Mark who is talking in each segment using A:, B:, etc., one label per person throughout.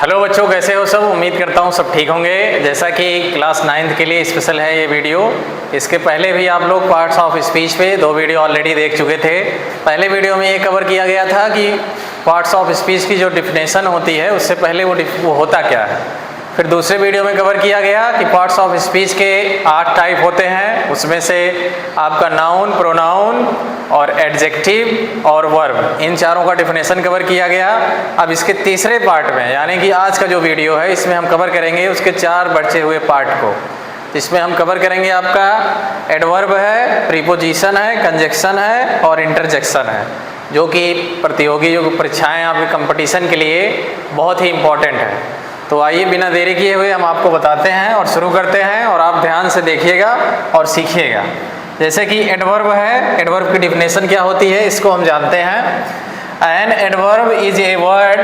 A: Hello बच्चों, कैसे हो सब। उम्मीद करता हूँ सब ठीक होंगे। जैसा कि क्लास 9th के लिए स्पेशल है ये वीडियो। इसके पहले भी आप लोग पार्ट्स ऑफ स्पीच पे 2 वीडियो ऑलरेडी देख चुके थे। पहले वीडियो में ये कवर किया गया था कि पार्ट्स ऑफ स्पीच की जो डिफिनेशन होती है उससे पहले वो होता क्या है। फिर दूसरे वीडियो में कवर किया गया कि पार्ट्स ऑफ स्पीच के 8 टाइप होते हैं। उसमें से आपका नाउन, प्रोनाउन और एडजेक्टिव और वर्ब, इन चारों का डिफिनेशन कवर किया गया। अब इसके तीसरे पार्ट में, यानी कि आज का जो वीडियो है, इसमें हम कवर करेंगे उसके 4 बचे हुए पार्ट को। इसमें हम कवर करेंगे आपका एडवर्ब है, प्रीपोजिशन है, कंजक्शन है और इंटरजेक्शन है, जो कि प्रतियोगी जो परीक्षाएँ आपके कंपटीशन के लिए बहुत ही इम्पोर्टेंट है। तो आइए बिना देरी किए हुए हम आपको बताते हैं और शुरू करते हैं, और आप ध्यान से देखिएगा और सीखिएगा। जैसे कि एडवर्ब है, एडवर्ब की डिफिनेशन क्या होती है इसको हम जानते हैं। An adverb is a word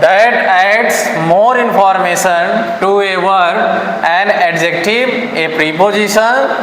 A: that adds more information to a verb, an adjective, a preposition,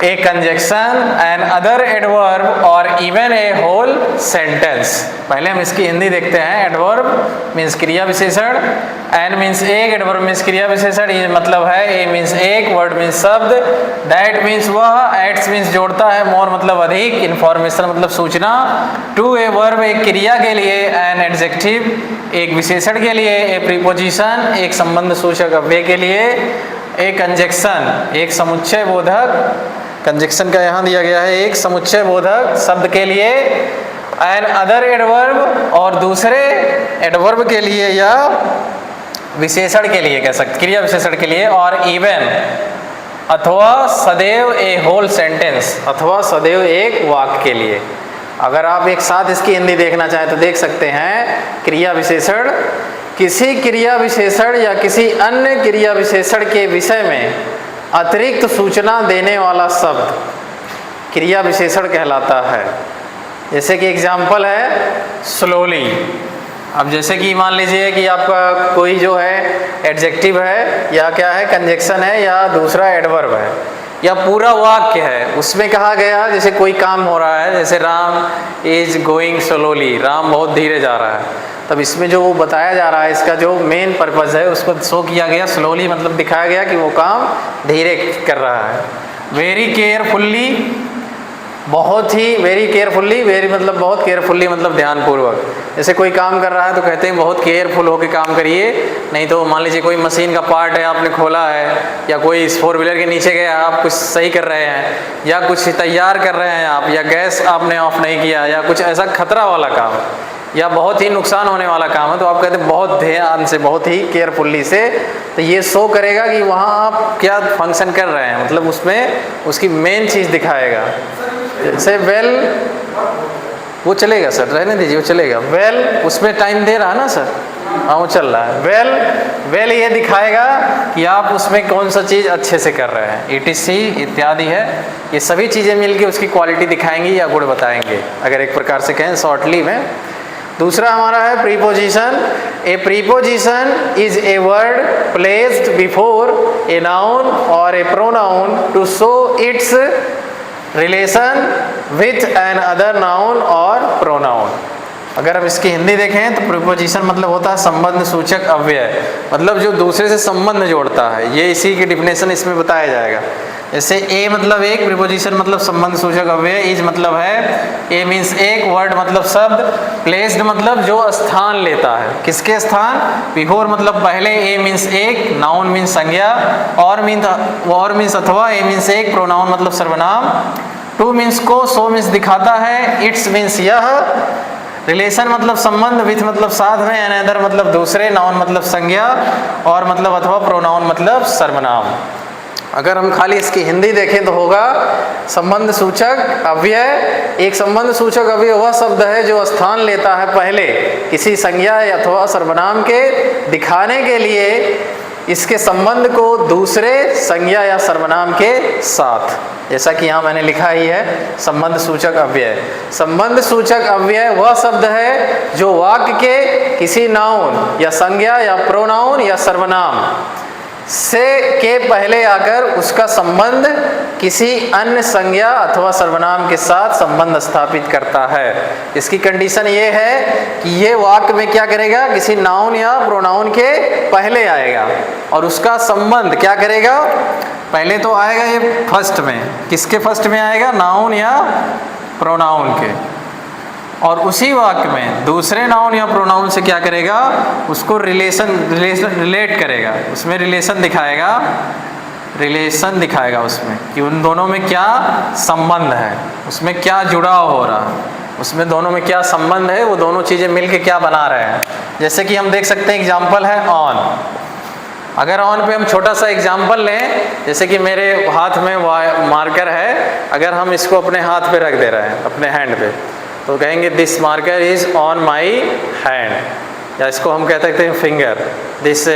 A: a conjunction, an other adverb or even a whole sentence। पहले हम इसकी हिंदी देखते हैं। एडवर्ब मीन्स क्रिया विशेषण, एन मीन्स एक, एडवर्ब मीन्स क्रिया विशेषण, ये मतलब है, ए मीन्स एक, वर्ड मीन्स शब्द, दैट मीन्स वह, एड्स मीन्स जोड़ता है, मोर मतलब अधिक, इन्फॉर्मेशन मतलब सूचना, टू ए वर्ब एक क्रिया के लिए, एन एडजेक्टिव एक विशेषण के लिए, ए प्रीपोजिशन एक संबंध सूचक अव्यय के लिए, ए कंजक्शन एक समुच्चय बोधक, कंजक्शन का यहाँ दिया गया है, एक समुच्चय बोधक शब्द के लिए, एन अदर एडवर्ब और दूसरे एडवर्ब के लिए या विशेषण के लिए कह सकते, क्रिया विशेषण के लिए, और इवन अथवा सदैव ए होल सेंटेंस, अथवा सदैव एक वाक्य के लिए। अगर आप एक साथ इसकी हिंदी देखना चाहें तो देख सकते हैं। क्रिया विशेषण किसी क्रिया विशेषण या किसी अन्य क्रिया विशेषण के विषय में अतिरिक्त सूचना देने वाला शब्द क्रिया विशेषण कहलाता है। जैसे कि एग्जाम्पल है स्लोली। अब जैसे कि मान लीजिए कि आपका कोई जो है एडजेक्टिव है या क्या है, कंजक्शन है या दूसरा एडवर्ब है या पूरा वाक्य है, उसमें कहा गया जैसे कोई काम हो रहा है, जैसे Ram is going slowly, Ram बहुत धीरे जा रहा है। तब इसमें जो वो बताया जा रहा है, इसका जो मेन पर्पज़ है उसको शो किया गया, स्लोली मतलब दिखाया गया कि वो काम धीरे कर रहा है। वेरी केयरफुल्ली, बहुत ही, वेरी केयरफुल्ली, वेरी मतलब बहुत, केयरफुल्ली मतलब ध्यानपूर्वक। जैसे कोई काम कर रहा है तो कहते हैं बहुत केयरफुल होकर काम करिए, नहीं तो मान लीजिए कोई मशीन का पार्ट है आपने खोला है, या कोई 4 व्हीलर के नीचे गया, आप कुछ सही कर रहे हैं या कुछ तैयार कर रहे हैं आप, या गैस आपने ऑफ नहीं किया, या कुछ ऐसा खतरा वाला काम या बहुत ही नुकसान होने वाला काम है, तो आप कहते हैं बहुत ध्यान से, बहुत ही केयरफुल्ली से। तो ये शो करेगा कि वहाँ आप क्या फंक्शन कर रहे हैं, मतलब उसमें उसकी मेन चीज़ दिखाएगा। जैसे वेल, वो चलेगा सर, रहने दीजिए, वो चलेगा। वेल उसमें टाइम दे रहा है ना सर, हाँ वो चल रहा है। वेल, वेल ये दिखाएगा कि आप उसमें कौन सा चीज़ अच्छे से कर रहे हैं, ETC इत्यादि है। ये सभी चीज़ें मिलके उसकी क्वालिटी दिखाएंगी या गुण बताएंगे, अगर एक प्रकार से कहें शॉर्टली में। दूसरा हमारा है preposition. A preposition is a word placed before a noun और a pronoun to show its relation with an other noun और प्रोनाउन। अगर हम इसकी हिंदी देखें तो प्रीपोजिशन मतलब होता है संबंध सूचक अव्यय, मतलब जो दूसरे से संबंध जोड़ता है। ये इसी की डिफिनेशन इसमें बताया जाएगा। जैसे ए मतलब एक, प्रीपोजिशन मतलब संबंध सूचक अव्यय, इज मतलब है, ए मीन्स एक, वर्ड मतलब शब्द, प्लेस्ड मतलब जो स्थान लेता है, किसके स्थान, बिफोर मतलब पहले, ए मीन्स एक, नाउन मीन्स संज्ञा, और मीन्स अथवा, ए मीन्स एक, प्रोनाउन मतलब सर्वनाम, टू मीन्स को, सो मीन्स दिखाता है, इट्स मीन्स यह, रिलेशन मतलब संबंध, विथ मतलब साथ में, एन अदर मतलब दूसरे, नाउन मतलब संज्ञा, और मतलब अथवा, प्रोनाउन मतलब सर्वनाम। अगर हम खाली इसकी हिंदी देखें तो होगा संबंध सूचक अव्यय। एक संबंध सूचक अव्यय वह शब्द है जो स्थान लेता है पहले किसी संज्ञा अथवा सर्वनाम के, दिखाने के लिए इसके संबंध को दूसरे संज्ञा या सर्वनाम के साथ। जैसा कि यहाँ मैंने लिखा ही है संबंध सूचक अव्यय। संबंध सूचक अव्यय वह शब्द है जो वाक्य के किसी नाउन या संज्ञा या प्रोनाउन या सर्वनाम से के पहले आकर उसका संबंध किसी अन्य संज्ञा अथवा सर्वनाम के साथ संबंध स्थापित करता है। इसकी कंडीशन ये है कि ये वाक्य में क्या करेगा, किसी नाउन या प्रोनाउन के पहले आएगा और उसका संबंध क्या करेगा, पहले तो आएगा ये फर्स्ट में, किसके फर्स्ट में आएगा, नाउन या प्रोनाउन के, और उसी वाक्य में दूसरे नाउन या प्रोनाउन से क्या करेगा, उसको रिलेट करेगा, उसमें रिलेशन दिखाएगा उसमें कि उन दोनों में क्या संबंध है, उसमें क्या जुड़ाव हो रहा है, उसमें दोनों में क्या संबंध है, वो दोनों चीज़ें मिलके क्या बना रहे हैं। जैसे कि हम देख सकते हैं एग्जाम्पल है ऑन। अगर ऑन पे हम छोटा सा एग्जाम्पल लें, जैसे कि मेरे हाथ में मार्कर है, अगर हम इसको अपने हाथ पे रख दे रहे हैं, अपने हैंड पे, तो कहेंगे this marker is on my hand, या इसको हम कह सकते हैं finger, this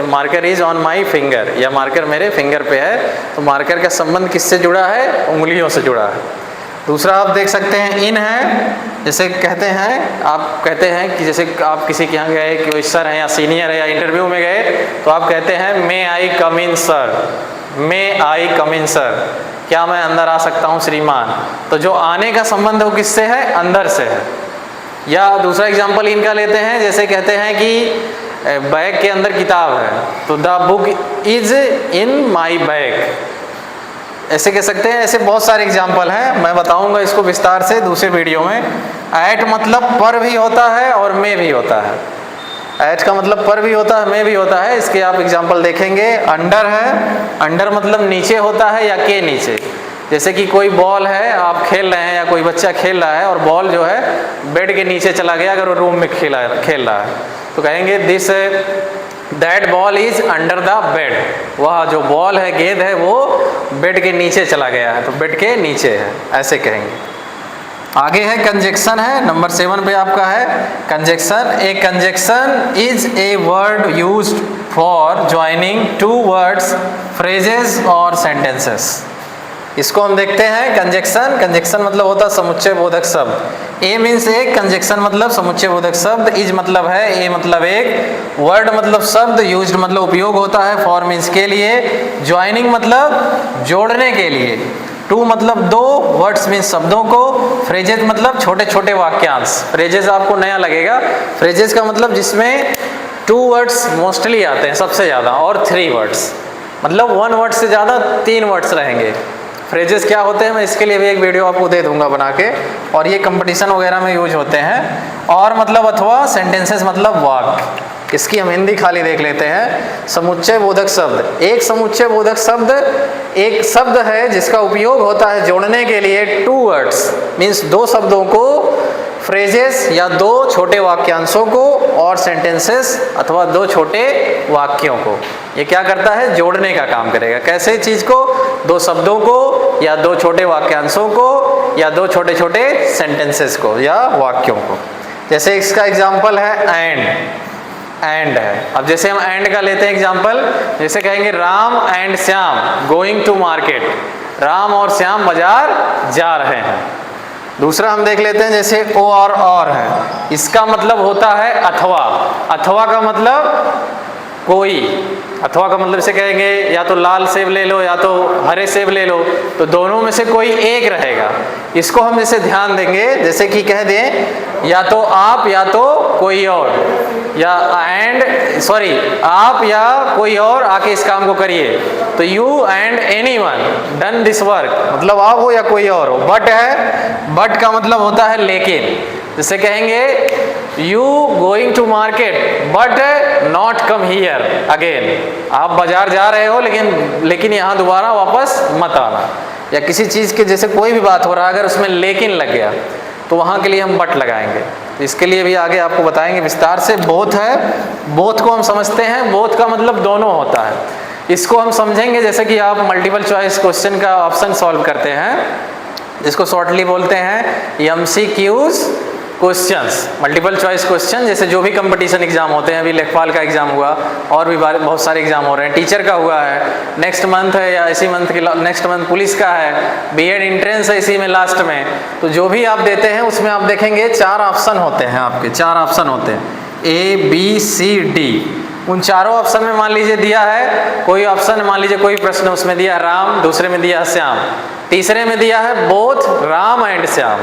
A: marker is on my finger, या मार्कर मेरे फिंगर पे है। तो मार्कर का संबंध किससे जुड़ा है, उंगलियों से जुड़ा है। दूसरा आप देख सकते हैं इन है, जैसे कहते हैं, आप कहते हैं कि जैसे आप किसी के यहाँ गए, कोई सर है या सीनियर है या इंटरव्यू में गए, तो आप कहते हैं मे आई कम इन सर, मे आई कम इन सर, क्या मैं अंदर आ सकता हूँ श्रीमान। तो जो आने का संबंध है वो किससे है, अंदर से है। या दूसरा एग्जाम्पल इनका लेते हैं, जैसे कहते हैं कि बैग के अंदर किताब है, तो the book is in my bag, ऐसे कह सकते हैं। ऐसे बहुत सारे एग्जाम्पल हैं, मैं बताऊंगा इसको विस्तार से दूसरे वीडियो में। एट मतलब पर भी होता है और में भी होता है। एट का मतलब पर भी होता है, में भी होता है। इसके आप एग्जाम्पल देखेंगे। अंडर है, अंडर मतलब नीचे होता है या के नीचे। जैसे कि कोई बॉल है, आप खेल रहे हैं या कोई बच्चा खेल रहा है और बॉल जो है बेड के नीचे चला गया, अगर वो रूम में खेल रहा है, तो कहेंगे this that ball is under the bed, वह जो बॉल है, गेंद है, वो बेड के नीचे चला गया है, तो बेड के नीचे है, ऐसे कहेंगे। आगे है कंजक्शन है, नंबर 7 पे आपका है conjunction. A conjunction is a word used for joining two words, phrases और सेंटेंसेस। इसको हम देखते हैं कंजक्शन। कंजक्शन मतलब होता है समुच्चय बोधक शब्द। ए मीन्स एक, कंजक्शन मतलब समुच्चय बोधक शब्द, इज मतलब है, ए मतलब एक, वर्ड मतलब शब्द, यूज्ड मतलब उपयोग होता है, फॉर मीन्स के लिए, ज्वाइनिंग मतलब जोड़ने के लिए, टू मतलब दो, वर्ड्स मीन्स शब्दों को, फ्रेजेस मतलब छोटे छोटे वाक्यांश। फ्रेजेस आपको नया लगेगा, फ्रेजेस का मतलब जिसमें 2 वर्ड्स मोस्टली आते हैं सबसे ज़्यादा, और 3 वर्ड्स, मतलब 1 वर्ड से ज़्यादा 3 वर्ड्स रहेंगे। फ्रेजेस क्या होते हैं, मैं इसके लिए भी एक वीडियो आपको दे दूंगा बना के, और ये कंपटीशन वगैरह में यूज होते हैं। और मतलब अथवा सेंटेंसेस मतलब वाक्य। इसकी हम हिंदी खाली देख लेते हैं। समुच्चय बोधक शब्द, एक समुच्चय बोधक शब्द एक शब्द है जिसका उपयोग होता है जोड़ने के लिए 2 वर्ड्स मीन्स 2 शब्दों को, फ्रेजेस या 2 छोटे वाक्यांशों को, और सेंटेंसेस अथवा 2 छोटे वाक्यों को। ये क्या करता है, जोड़ने का काम करेगा। कैसे चीज को, 2 शब्दों को या 2 छोटे वाक्यांशों को या 2 छोटे छोटे सेंटेंसेस को या वाक्यों को। जैसे इसका एग्जाम्पल है एंड है। अब जैसे हम एंड का लेते हैं एग्जाम्पल, जैसे कहेंगे Ram and Shyam going to market, Ram और श्याम बाजार जा रहे हैं। दूसरा हम देख लेते हैं, जैसे ओ और है, इसका मतलब होता है अथवा। अथवा का मतलब कोई, अथवा का मतलब से कहेंगे या तो लाल सेब ले लो या तो हरे सेब ले लो, तो दोनों में से कोई एक रहेगा। इसको हम जैसे ध्यान देंगे, जैसे कि कह दें या तो आप या तो कोई और, या आप या कोई और आके इस काम को करिए, तो you and anyone done this work, मतलब आप हो या कोई और हो। बट है, बट का मतलब होता है लेकिन। जैसे कहेंगे you going to market but not come here again, आप बाजार जा रहे हो लेकिन यहाँ दोबारा वापस मत आना। या किसी चीज़ के जैसे कोई भी बात हो रहा है, अगर उसमें लेकिन लग गया तो वहाँ के लिए हम बट लगाएंगे। तो इसके लिए भी आगे आपको बताएंगे विस्तार से। बोथ है, बोथ को हम समझते हैं, बोथ का मतलब दोनों होता है। इसको हम समझेंगे जैसे कि आप मल्टीपल चॉइस क्वेश्चन का ऑप्शन सॉल्व करते हैं, जिसको शॉर्टली बोलते हैं MCQs questions, multiple choice question. जैसे जो भी कंपटीशन एग्जाम होते हैं, अभी लेखपाल का एग्जाम हुआ और भी बहुत सारे एग्जाम हो रहे हैं, टीचर का हुआ है नेक्स्ट मंथ है या इसी मंथ के नेक्स्ट मंथ, पुलिस का है, BEd एंट्रेंस है इसी में लास्ट में। तो जो भी आप देते हैं उसमें आप देखेंगे 4 ऑप्शन होते हैं, आपके 4 ऑप्शन होते हैं A B C D। उन चारों ऑप्शन में मान लीजिए दिया है कोई ऑप्शन, मान लीजिए कोई प्रश्न उसमें दिया है राम, दूसरे में दिया है श्याम, तीसरे में दिया है बोथ राम एंड श्याम,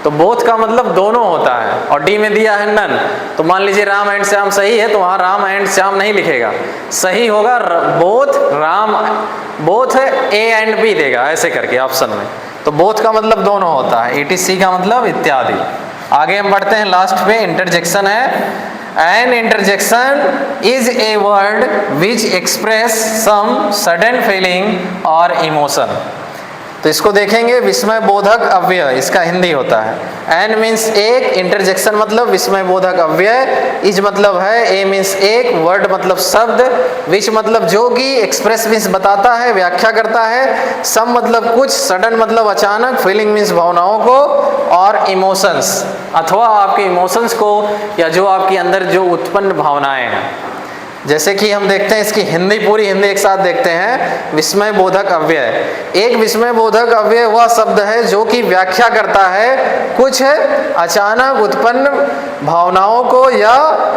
A: तो बोथ का मतलब दोनों होता है, और डी में दिया है नन, तो मान लीजिए राम एंड श्याम सही है तो वहाँ राम एंड श्याम नहीं लिखेगा, सही होगा both Ram, both A and B देगा ऐसे करके ऑप्शन में, तो बोथ का मतलब दोनों होता है, ETC का मतलब इत्यादि। आगे हम बढ़ते हैं, लास्ट पे इंटरजेक्शन है। An interjection is a word which express some sudden feeling or emotion। तो इसको देखेंगे, विस्मय बोधक अव्यय इसका हिंदी होता है। एन मीन्स एक, इंटरजेक्शन मतलब विस्मय बोधक अव्यय, इज मतलब है, ए मीन्स एक, वर्ड मतलब शब्द, विच मतलब जो कि, एक्सप्रेस मीन्स बताता है, व्याख्या करता है, सम मतलब कुछ, सडन मतलब अचानक, फीलिंग मीन्स भावनाओं को, और इमोशंस अथवा आपके इमोशंस को या जो आपके अंदर जो उत्पन्न भावनाएं हैं। जैसे कि हम देखते हैं इसकी हिंदी, पूरी हिंदी एक साथ देखते हैं। विस्मय बोधक अव्यय, एक विस्मय बोधक अव्यय वह शब्द है जो कि व्याख्या करता है कुछ अचानक उत्पन्न भावनाओं को या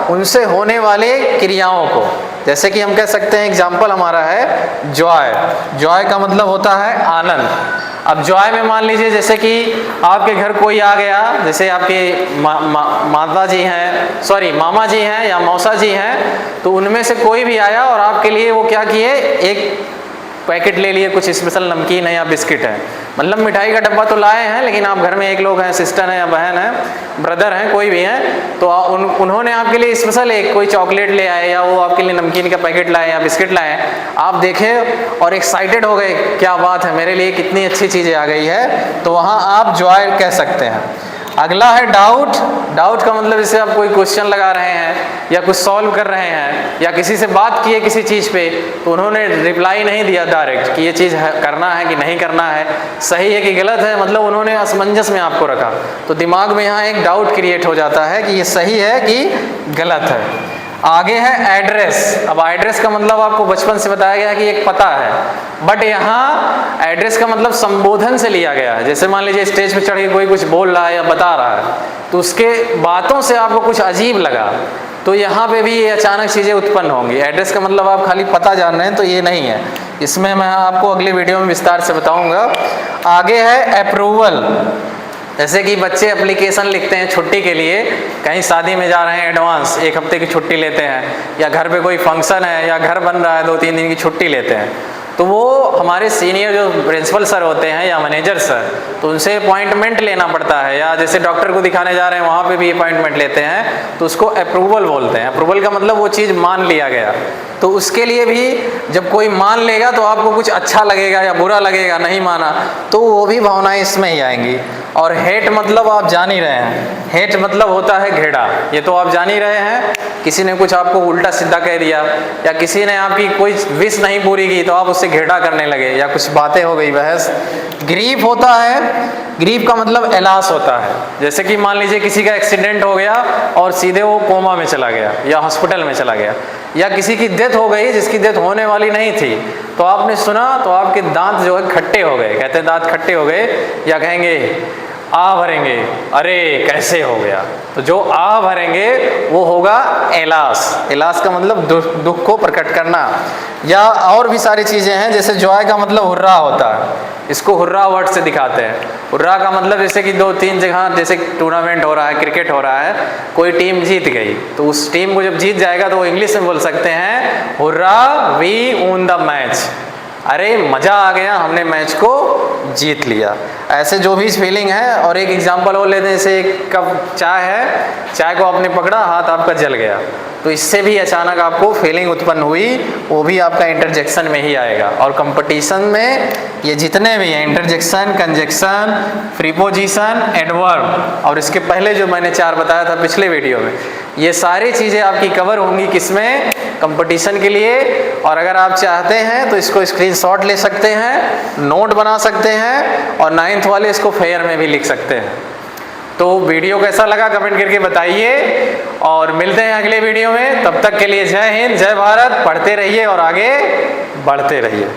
A: उनसे होने वाले क्रियाओं को। जैसे कि हम कह सकते हैं, एग्जाम्पल हमारा है जॉय, जॉय का मतलब होता है आनंद। अब जॉय में मान लीजिए जैसे कि आपके घर कोई आ गया, जैसे आपके माता जी हैं, सॉरी मामा जी हैं या मौसा जी हैं, तो उनमें से कोई भी आया और आपके लिए वो क्या किए, एक पैकेट ले लिए, कुछ स्पेशल नमकीन है या बिस्किट है, मतलब मिठाई का डब्बा तो लाए हैं, लेकिन आप घर में एक लोग हैं, सिस्टर हैं या बहन है, ब्रदर हैं, कोई भी हैं, तो उन्होंने आपके लिए स्पेशल एक कोई चॉकलेट ले आए या वो आपके लिए नमकीन का पैकेट लाए या बिस्किट लाए, आप देखे और एक्साइटेड हो गए, क्या बात है, मेरे लिए कितनी अच्छी चीज़ें आ गई है, तो वहाँ आप जॉय कह सकते हैं। अगला है डाउट, डाउट का मतलब जैसे आप कोई क्वेश्चन लगा रहे हैं या कुछ सॉल्व कर रहे हैं या किसी से बात किए किसी चीज़ पे, तो उन्होंने रिप्लाई नहीं दिया डायरेक्ट कि ये चीज़ करना है कि नहीं करना है, सही है कि गलत है, मतलब उन्होंने असमंजस में आपको रखा, तो दिमाग में यहाँ एक डाउट क्रिएट हो जाता है कि ये सही है कि गलत है। आगे है एड्रेस। अब एड्रेस का मतलब आपको बचपन से बताया गया कि एक पता है, बट यहाँ एड्रेस का मतलब संबोधन से लिया गया है। जैसे मान लीजिए स्टेज पे चढ़ के कोई कुछ बोल रहा है या बता रहा है, तो उसके बातों से आपको कुछ अजीब लगा, तो यहाँ पे भी ये अचानक चीज़ें उत्पन्न होंगी। एड्रेस का मतलब आप खाली पता जान रहे हैं तो ये नहीं है, इसमें मैं आपको अगले वीडियो में विस्तार से बताऊँगा। आगे है अप्रूवल। जैसे कि बच्चे एप्लीकेशन लिखते हैं छुट्टी के लिए, कहीं शादी में जा रहे हैं, एडवांस 1 हफ्ते की छुट्टी लेते हैं, या घर पे कोई फंक्शन है या घर बन रहा है 2-3 दिन की छुट्टी लेते हैं, तो वो हमारे सीनियर जो प्रिंसिपल सर होते हैं या मैनेजर सर, तो उनसे अपॉइंटमेंट लेना पड़ता है, या जैसे डॉक्टर को दिखाने जा रहे हैं वहाँ पे भी अपॉइंटमेंट लेते हैं, तो उसको अप्रूवल बोलते हैं। अप्रूवल का मतलब वो चीज़ मान लिया गया, तो उसके लिए भी जब कोई मान लेगा तो आपको कुछ अच्छा लगेगा या बुरा लगेगा, नहीं माना तो वो भी भावनाएं इसमें ही आएंगी। और हेट मतलब आप जान ही रहे हैं, हेट मतलब होता है घेड़ा, ये तो आप जान ही रहे हैं, किसी ने कुछ आपको उल्टा सीधा कह दिया या किसी ने आपकी कोई विश नहीं पूरी की तो आप उससे घेड़ा करने लगे या कुछ बातें हो गई, बहस। ग्रीफ होता है, ग्रीफ का मतलब एलास होता है। जैसे कि मान लीजिए किसी का एक्सीडेंट हो गया और सीधे वो कोमा में चला गया या हॉस्पिटल में चला गया, या किसी की डेथ हो गई जिसकी डेथ होने वाली नहीं थी, तो आपने सुना तो आपके दांत जो है खट्टे हो गए, कहते हैं दांत खट्टे हो गए, या कहेंगे आ भरेंगे, अरे कैसे हो गया, तो जो आ भरेंगे वो होगा एलास। एलास का मतलब दुख को प्रकट करना। या और भी सारी चीज़ें हैं, जैसे जॉय का मतलब हुर्रा होता है, इसको हुर्रा वर्ड से दिखाते हैं। हुर्रा का मतलब जैसे कि 2-3 जगह जैसे टूर्नामेंट हो रहा है, क्रिकेट हो रहा है, कोई टीम जीत गई तो उस टीम को जब जीत जाएगा तो वो इंग्लिश में बोल सकते हैं hurrah we won the match, अरे मज़ा आ गया, हमने मैच को जीत लिया। ऐसे जो भी फीलिंग है। और एक एग्जांपल और लेते हैं, जैसे एक कप चाय है, चाय को आपने पकड़ा, हाथ आपका जल गया, तो इससे भी अचानक आपको फीलिंग उत्पन्न हुई, वो भी आपका इंटरजेक्शन में ही आएगा। और कंपटीशन में ये जितने भी हैं, इंटरजेक्शन, कंजक्शन, प्रीपोजिशन, एडवर्ब, और इसके पहले जो मैंने 4 बताया था पिछले वीडियो में, ये सारी चीज़ें आपकी कवर होंगी किसमें, कंपटीशन के लिए। और अगर आप चाहते हैं तो इसको स्क्रीनशॉट ले सकते हैं, नोट बना सकते हैं, और 9th वाले इसको फेयर में भी लिख सकते हैं। तो वीडियो कैसा लगा कमेंट करके बताइए, और मिलते हैं अगले वीडियो में। तब तक के लिए जय हिंद, जय भारत, पढ़ते रहिए और आगे बढ़ते रहिए।